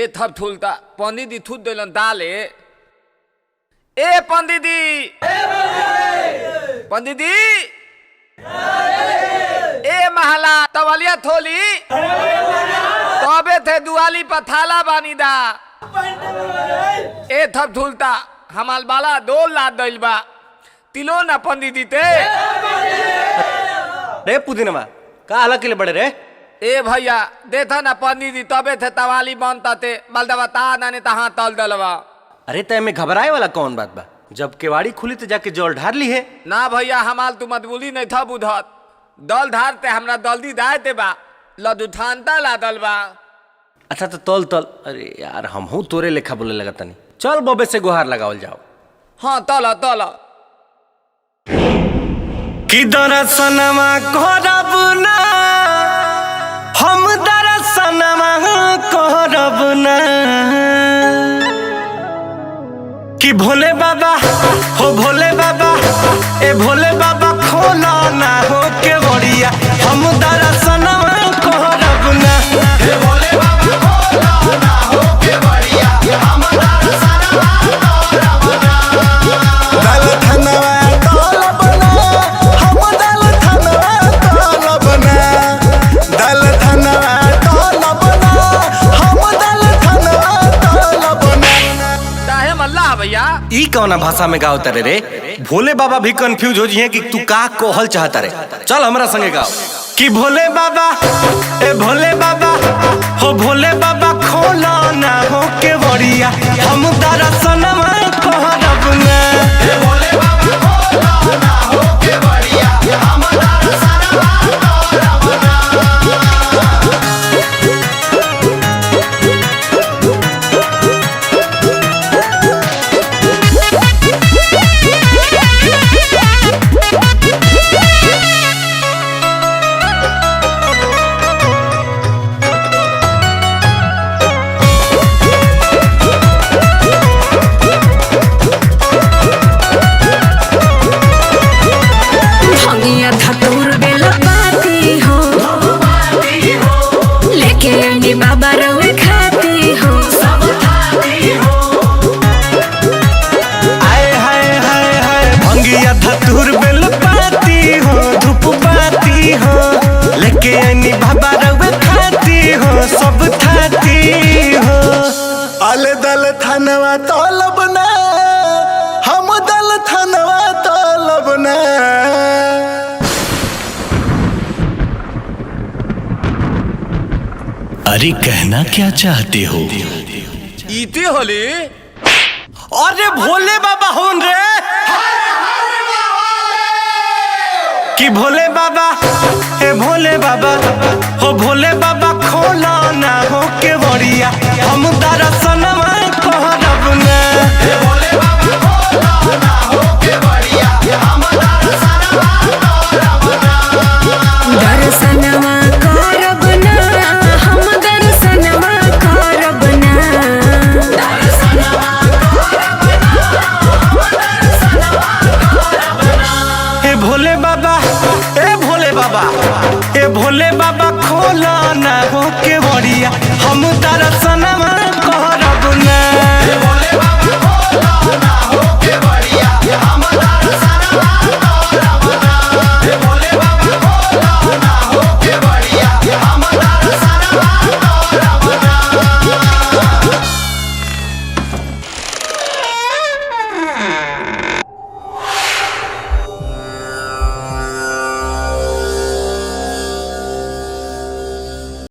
ए थप थुलता पंडित जी थूत दिलन दाले ए पंडित जी पंडित जी ए महला तवलिया थोली तबे थे दुआली पथाला बानी दा ए थप थुलता हमाल बाला दो लाद दिल बा तिलो ना पंडित जी ते रे पुदीनमा का अलग के लिए बड़े रे ए भैया देखा ना पंडित जी तबे थे तवाली बनता थे बलदवा ता नाने तहाँ तल दलवा। अरे तय में घबराए वाला कौन बात बा जब केवाड़ी खुली तो जाके जल ढार ली है ना भैया हमाल तू मतबुली नहीं था बुधत दल धारते हमरा दल्दी दायते बा लदु ठानता ला दल बा। अच्छा तो तल तल अरे यार हम हूँ तोरे लेखा बोले लगा तनी चल बबे से गुहार लगावल जाओ। हाँ तल तल कि दरसनमा करब ना हम दरसनमा करब ना कि भोले बाबा हो भोले बाबा ए भोले बाबा खोला ना हो के बड़िया हम दरसनमा करब ना हे भोले बाबा खोला ना हो के बड़िया हम दरसनमा करब ना दल धनवा करब ना हम दल धनवा करब ना दल धनवा करब ना हम दल धनवा करब ना। चाहे मल्ला भैया ई कौना भाषा में गाओ तारे रे भोले बाबा भी कंफ्यूज हो जिए कि तू का कोहल चाहता रे चल हमरा संगे गाओ कि भोले बाबा ए भोले बाबा हो भोले बाबा खोला ना हो के बड़िया हम दरसनमा करब ना ए भोले बाबा खोला ना हो के बड़िया हम दरसनमा करब ना। बाबा रवे खाती हो आए हाय हाय हाय भंगिया धतूर बेल पाती हो धूप पाती हो लेके आनी बाबा रवे खाती हो सब थाती हो अले दल थनवा तलब ना हम दल थनवा तलब ना। अरे कहना क्या चाहते हो इती होली अरे भोले बाबा होन रे कि भोले बाबा ए भोले बाबा हो